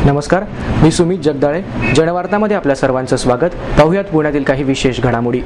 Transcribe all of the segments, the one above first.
नमस्कार, मी सुमित जगदाळे. जनवार्तामध्ये आपल्या सर्वांचं स्वागत. पाहुयात पुण्यातील काही विशेष घडामोडी.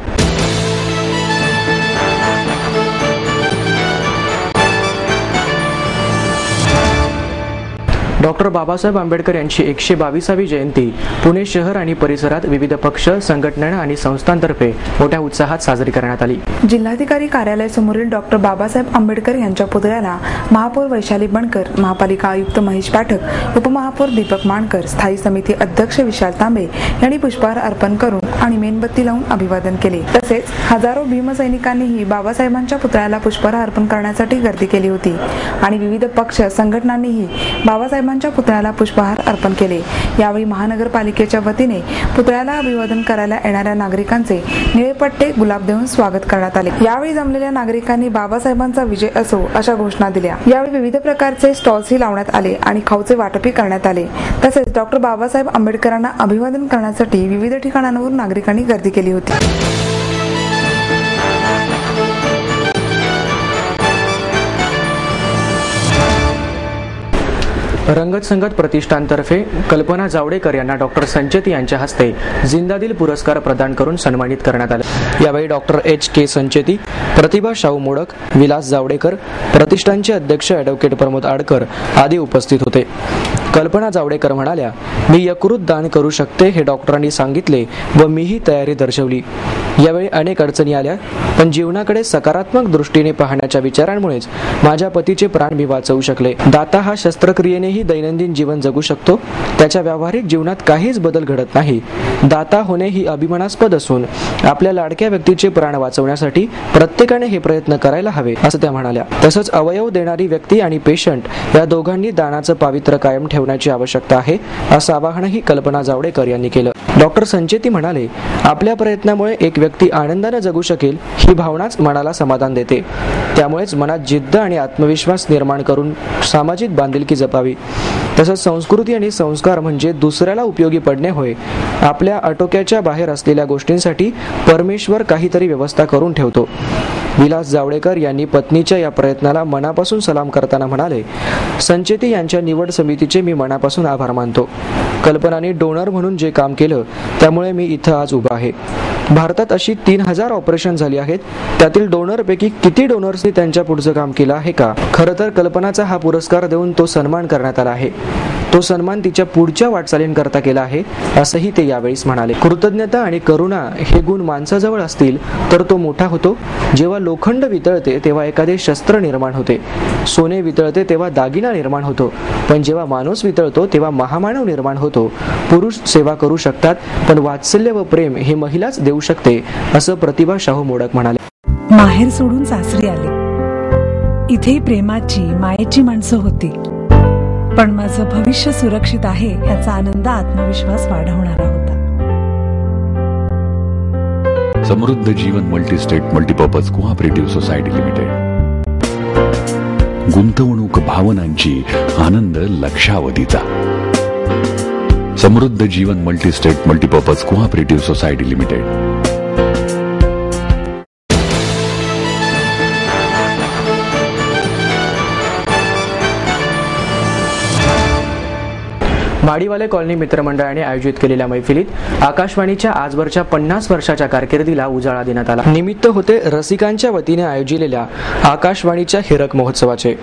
डॉक्टर बाबासाहेब आंबेडकर यांची 122वी जयंती पुणे शहर आणि परिसरात विविध पक्ष, संघटना आणि संस्थांतर्फे मोठ्या उत्साहात साजरी करण्यात आली. जिल्हाधिकारी कार्यालय समोरील डॉक्टर बाबासाहेब आंबेडकर यांच्या पुतळ्याला महापौर वैशाली बनकर, महापालिका आयुक्त महेश पाठक, उपमहापौर दीपक मानकर, स्थायी समिती अध्यक्ष विशाल तांबे यांनी पुष्पहार अर्पण करून आणि मेणबत्ती लावून अभिवादन केले. तसेच हजारो भीमसैनिकांनीही बाबासाहेबांच्या पुतळ्याला पुष्पहार अर्पण करण्यासाठी गर्दी केली होती आणि विविध पक्ष, संघटनांनीही बाबासाहेबांच्या पुतळ्याला पुष्पहार अर्पण केले. यावेळी महानगरपालिकेच्या वतीने पुतळ्याला अभिवादन करायला येणाऱ्या नागरिकांचे निळे पट्टे, गुलाब देऊन स्वागत करण्यात आले. यावेळी जमलेल्या नागरिकांनी बाबासाहेबांचा विजय असो अशा घोषणा दिल्या. यावेळी विविध प्रकारचे स्टॉल्सही लावण्यात आले आणि खाऊचे वाटपही करण्यात आले. तसेच डॉक्टर बाबासाहेब आंबेडकरांना अभिवादन करण्यासाठी विविध ठिकाणांवरून नागरिकांनी गर्दी केली होती. रंगत संगत प्रतिष्ठानतर्फे कल्पना जावडेकर यांना डॉक्टर संचेती यांच्या हस्ते जिंदादिल पुरस्कार प्रदान करून सन्मानित करण्यात आले. यावेळी डॉक्टर H.K. संचेती, प्रतिभा शाहू मोडक, विलास जावडेकर, प्रतिष्ठानचे अध्यक्ष ॲडव्होकेट प्रमोद आडकर आदी उपस्थित होते. कल्पना जावडेकर म्हणाल्या, मी यकृत दान करू शकते हे डॉक्टरांनी सांगितले व मीही तयारी दर्शवली. यावेळी अनेक अडचणी आल्या, पण जीवनाकडे सकारात्मक दृष्टीने पाहण्याच्या विचारांमुळेच माझ्या पतीचे प्राण मी वाचवू शकले. दाता हा शस्त्रक्रियेनेही दैनंदिन जीवन जगू शकतो. त्याच्या व्यावहारिक जीवनात काहीच बदल घडत नाही. दाता होणे ही अभिमानास्पद असून आपल्या लाडक्या व्यक्तीचे प्राण वाचवण्यासाठी प्रत्येकाने हे प्रयत्न करायला हवे असं त्या म्हणाल्या. तसंच अवयव देणारी व्यक्ती आणि पेशंट या दोघांनी दानाचं पावित्र्य कायम ठेवण्याची आवश्यकता आहे असं आवाहनही कल्पना जावडेकर यांनी केलं. डॉक्टर संचेती म्हणाले, आपल्या प्रयत्नामुळे एक व्यक्ती आनंदाने जगू शकेल ही भावनाच मनाला समाधान देते. त्यामुळेच मनात जिद्द आणि आत्मविश्वास निर्माण करून सामाजिक बांधिलकी जपावी. तसंच संस्कृती आणि संस्कार म्हणजे दुसऱ्याला उपयोगी पडणे होय. आपल्या आटोक्याच्या बाहेर असलेल्या गोष्टींसाठी परमेश्वर काहीतरी व्यवस्था करून ठेवतो. विलास जावडेकर यांनी पत्नीच्या या प्रयत्नाला मनापासून सलाम करताना म्हणाले, संचेती यांच्या निवड समितीचे मी मनापासून आभार मानतो. कल्पनाने डोनर म्हणून जे काम केलं त्यामुळे मी इथं आज उभा आहे. भारतात अशी 3000 ऑपरेशन झाली आहेत. त्यातील डोनरपैकी किती डोनर्सनी त्यांच्या पुढचं काम केलं आहे का? खरं तर कल्पनाचा हा पुरस्कार देऊन तो सन्मान करण्यात आला आहे. तो सन्मान तिच्या पुढच्या वाटचालींकरता केला आहे असंही ते यावेळीस म्हणाले. कृतज्ञता आणि करुणा हे गुण माणसाजवळ असतील तर तो मोठा होतो. जेव्हा लोखंड वितळते तेव्हा एखादे शस्त्र निर्माण होते. सोने वितळते तेव्हा दागिना निर्माण होतो. पण जेव्हा माणूस वितळतो तेव्हा महामानव निर्माण होतो. पुरुष सेवा करू शकतात, पण वात्सल्य व प्रेम हे महिलाच देऊ शकते असं प्रतिभा शाहू मोडक म्हणाले. माहेर सोडून सासरी आले. इथेही प्रेमाची, मायेची माणसं होती. पण माझं भविष्य सुरक्षित आहे याचा आनंद, आत्मविश्वास वाढवणारा होता. Samruddha Jeevan multistate multipurpose cooperative society limited. गुंतवणूक भावनांची, आनंद लक्षावधीचा. Samruddha Jeevan multistate multipurpose cooperative society limited. Madiwale colony मित्रमंडळाने आयोजित केलेल्या मैफिलीत आकाशवाणीच्या आजवरच्या 50 वर्षाच्या कारकिर्दीला उजाळा देण्यात आला. निमित्त होते रसिकांच्या वतीने आयोजिलेल्या आकाशवाणीच्या हिरक महोत्सवाचे.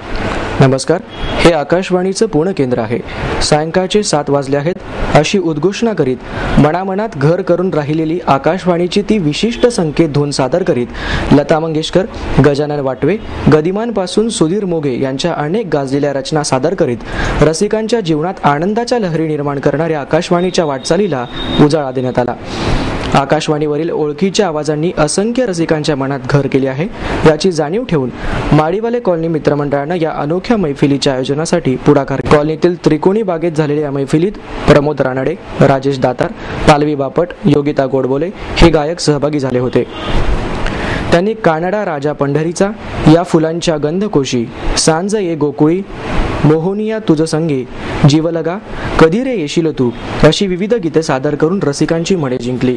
नमस्कार, हे आकाशवाणीचं पुणे केंद्र आहे. सायंकाळचे 7 वाजले आहेत अशी उद्घोषणा करीत मनामनात घर करून राहिलेली आकाशवाणीची ती विशिष्ट संकेत धून सादर करीत लता मंगेशकर, गजानन वाटवे, गदिमांपासून सुधीर मोघे यांच्या अनेक गाजलेल्या रचना सादर करीत रसिकांच्या जीवनात आनंदाच्या लहरी निर्माण करणाऱ्या आकाशवाणीच्या वाटचालीला उजाळा देण्यात आला. आकाशवाणीवरील ओळखीच्या आवाजांनी असंख्य रसिकांच्या मनात घर केले आहे याची जाणीव ठेवून माडीवाले कॉलनी मित्रमंडळानं या अनोख्या मैफिलीच्या आयोजनासाठी पुढाकार. कॉलनीतील त्रिकोणी बागेत झालेल्या या मैफिलीत प्रमोद रानडे, राजेश दातार, पालवी बापट, योगिता गोडबोले हे गायक सहभागी झाले होते. त्यांनी कानडा राजा पंढरीचा, या फुलांच्या गंधकोशी, सांज ये गोकुळी, मोहनिया तुझ संगे, जीवलगा, कधी रे येशील तू अशी विविध गीते सादर करून रसिकांची मने जिंकली।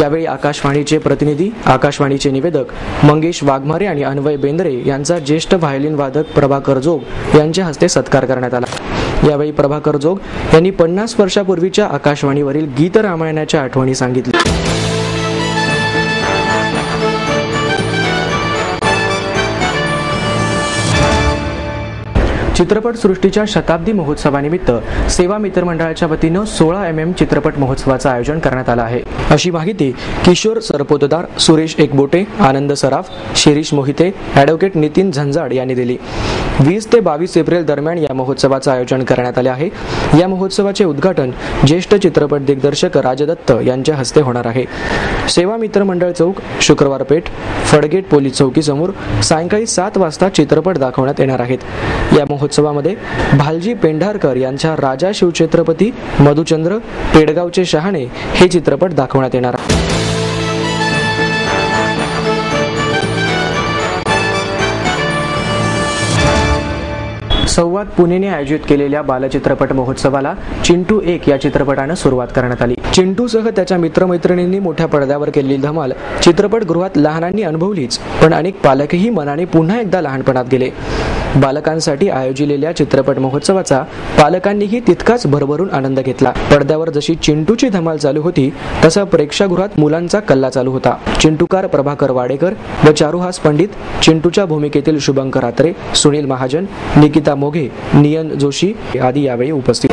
यावेळी आकाशवाणीचे प्रतिनिधी, आकाशवाणीचे निवेदक मंगेश वाघमारे आणि अन्वय बेंद्रे यांचा ज्येष्ठ व्हायोलिन वादक प्रभाकर जोग यांच्या हस्ते सत्कार करण्यात आला। यावेळी प्रभाकर जोग यांनी 50 वर्षापूर्वीच्या आकाशवाणीवरील गीत रामायणाच्या आठवणी सांगितल्या। चित्रपटसृष्टीच्या शताब्दी महोत्सवानिमित्त सेवा मित्र मंडळाच्या वतीनं 16 चित्रपट महोत्सवाचं आयोजन करण्यात आलं आहे, अशी माहिती किशोर सरपोतदार, सुरेश एकबोटे, आनंद सराफ, शिरीष मोहिते, ॲडव्होकेट नितीन झंजाड यांनी दिली। 20 ते 22 एप्रिल दरम्यान या महोत्सवाचं आयोजन करण्यात आले आहे। या महोत्सवाचे उद्घाटन ज्येष्ठ चित्रपट दिग्दर्शक राजदत्त यांच्या हस्ते होणार आहे। सेवा मित्र मंडळ चौक, शुक्रवार पेठ, फडगेट पोलीस चौकीसमोर सायंकाळी 7 वाजता चित्रपट दाखवण्यात येणार आहेत। या महोत्सवामध्ये भालजी पेंढारकर यांच्या राजा शिवछत्रपती, मधुचंद्र, पेडगावचे शहाणे हे चित्रपट दाखवण्यात येणार आहे। संवाद पुणेने आयोजित केलेल्या बालचित्रपट महोत्सवाला चिंटू 1 या चित्रपटानं सुरुवात करण्यात आली। चिंटूसह त्याच्या मित्रमैत्रिणींनी मोठ्या पडद्यावर केलेली धमाल चित्रपटगृहात लहानांनी अनुभवलीच, पण अनेक पालकही मनाने पुन्हा एकदा लहानपणात गेले। बालकांसाठी आयोजिलेल्या चित्रपट महोत्सवाचा पालकांनीही तितकाच भरभरून आनंद घेतला। पडद्यावर जशी चिंटूची धमाल चालू होती, तसा प्रेक्षागृहात मुलांचा कल्ला चालू होता। चिंटूकार प्रभाकर वाडेकर व चारुहास पंडित, चिंटूच्या भूमिकेतील शुभंकर आत्रे, सुनील महाजन, निकिता मोघे, नियन जोशी आदी यावेळी उपस्थित।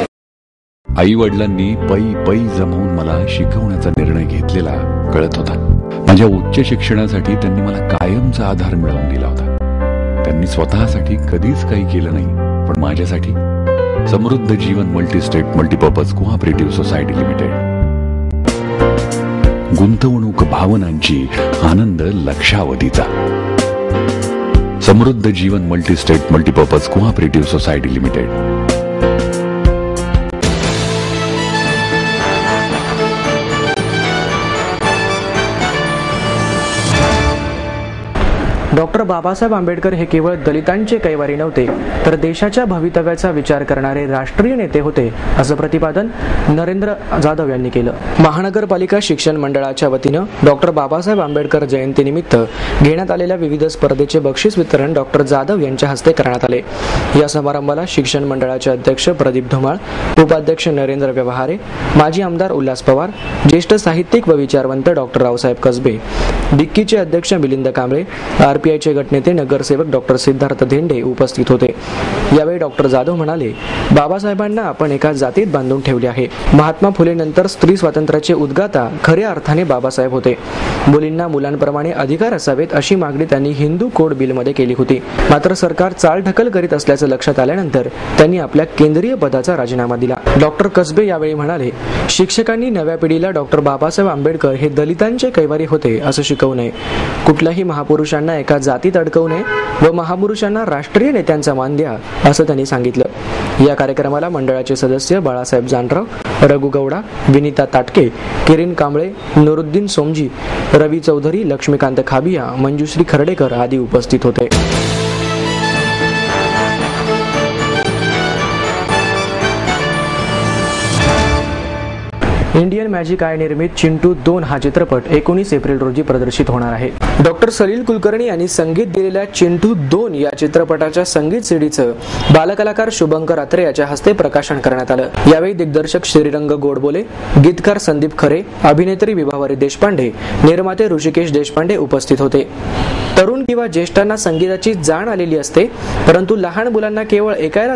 आई वडिलांनी पै जमवून मला शिकवण्याचा निर्णय घेतलेला कळत होता। माझ्या उच्च शिक्षणासाठी त्यांनी मला कायमचा आधार मिळवून दिला होता। त्यांनी स्वतःसाठी कधीच काही केलं नाही, पण माझ्यासाठी Samruddha Jeevan multistate multipurpose cooperative society limited. गुंतवणूक भावनांची, आनंद लक्षावधीचा। Samruddha Jeevan multistate multipurpose cooperative society limited. Doctor Babasaheb Ambedkar हे केवळ दलितांचे कैवारी नव्हते, तर देशाच्या भवितव्याचा विचार करणारे राष्ट्रीय नेते होते, असं प्रतिपादन नरेंद्र जाधव यांनी केलं। महानगरपालिका शिक्षण मंडळाच्या वतीनं डॉक्टर बाबासाहेब आंबेडकर जयंतीनिमित्त घेण्यात आलेल्या विविध स्पर्धेचे बक्षीस वितरण डॉक्टर जाधव यांच्या हस्ते करण्यात आले। या समारंभाला शिक्षण मंडळाचे अध्यक्ष प्रदीप धुमाळ, उपाध्यक्ष नरेंद्र व्यवहारे, माजी आमदार उल्हास पवार, ज्येष्ठ साहित्यिक व विचारवंत डॉक्टर रावसाहेब कसबे, डिक्कीचे अध्यक्ष मिलिंद कांबळे, आरपीआयचे गटनेते नगरसेवक डॉक्टर सिद्धार्थ धेंडे उपस्थित होते। यावेळी डॉक्टर जाधव म्हणाले, बाबासाहेबांना आपण एका जातीत बांधून ठेवले आहे। महात्मा फुले नंतर स्त्री स्वातंत्र्याचे उद्गाता खऱ्या अर्थाने बाबासाहेब होते। मुलींना मुलांप्रमाणे अधिकार असावेत अशी मागणी त्यांनी हिंदू कोड बिलमध्ये केली होती। मात्र सरकार चालढकल करीत असल्याचं लक्षात आल्यानंतर त्यांनी आपल्या केंद्रीय पदाचा राजीनामा दिला। डॉक्टर कसबे यावेळी म्हणाले, शिक्षकांनी नव्या पिढीला डॉक्टर बाबासाहेब आंबेडकर हे दलितांचे कैवारी होते असं शिकवू नये। कुठल्याही महापुरुषांना एका जातीत अडकवू नये व महापुरुषांना राष्ट्रीय नेत्यांचा मान द्या, असं त्यांनी सांगितलं। या कार्यक्रमाला मंडळाचे सदस्य बाळासाहेब जानराव, रघु गौडा, विनीता ताटके, किरीन कांबळे, नुरुद्दीन सोमजी, रवी चौधरी, लक्ष्मीकांत खाबिया, मंजुश्री खर्डेकर आदी उपस्थित होते। इंडियन मॅजिक आय निर्मित चिंटू 2 हा चित्रपट 19 एप्रिल रोजी प्रदर्शित होणार आहे। डॉक्टर सलील कुलकर्णी यांनी संगीत दिलेल्या चिंटू 2 या चित्रपटाच्या संगीत सीडीचं बालकलाकार शुभंकर आत्रे याच्या हस्ते प्रकाशन करण्यात आलं। यावेळी दिग्दर्शक श्रीरंग गोडबोले, गीतकार संदीप खरे, अभिनेत्री विभावरी देशपांडे, निर्माते ऋषिकेश देशपांडे उपस्थित होते। तरुण किंवा ज्येष्ठांना संगीताची जाण आलेली असते, परंतु लहान मुलांना केवळ ऐकायला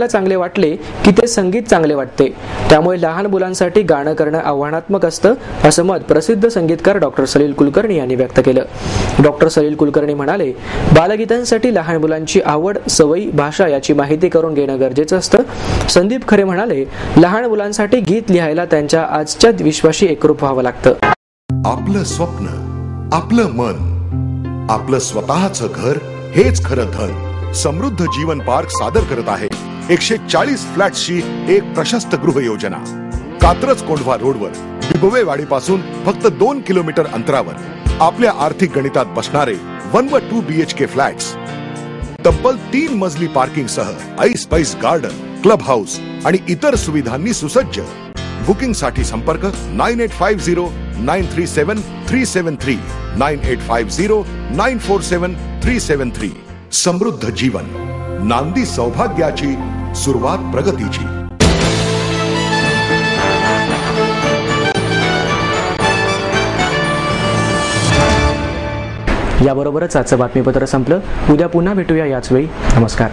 चांगले वाटले की ते संगीत चांगले वाटते। त्यामुळे लहान मुलांसाठी गाणं करणं आव्हानात्मक असतं, असं मत प्रसिद्ध संगीतकार डॉक्टर सलील कुलकर्णी यांनी व्यक्त केलं। डॉक्टर सलील कुलकर्णी म्हणाले, बालगीतांसाठी लहान मुलांची आवड, सवयी, भाषा याची माहिती करून घेणं गरजेचं असतं। संदीप खरे म्हणाले, लहान मुलांसाठी गीत लिहायला त्यांच्या आजच्या विश्वाशी एकरूप व्हावं लागतं। आपलं स्वप्न, आपलं मन, आपलं स्वतःचं घर हेच खरं धन। समृद्ध जीवन पार्क सादर करत आहे 140 फ्लॅट्सची एक प्रशस्त गृह योजना। कात्रज कोंढवा रोडवर बिबवेवाडीपासून फक्त 2 किलोमीटर अंतरावर आपल्या आर्थिक गणितात बसणारे 1 व 2 BHK फ्लॅट्स। तब्बल 3 मजली पार्किंग सह ऐस पैस गार्डन, क्लब हाऊस आणि इतर सुविधांनी सुसज्ज. बुकिंग साठी संपर्क 9850937373 9850947373. समृद्ध जीवन, नांदी सौभाग्याची, सुरुवात प्रगतीची. याबरोबरच आजचं बातमीपत्र संपलं. उद्या पुन्हा भेटूया याच वेळी. नमस्कार.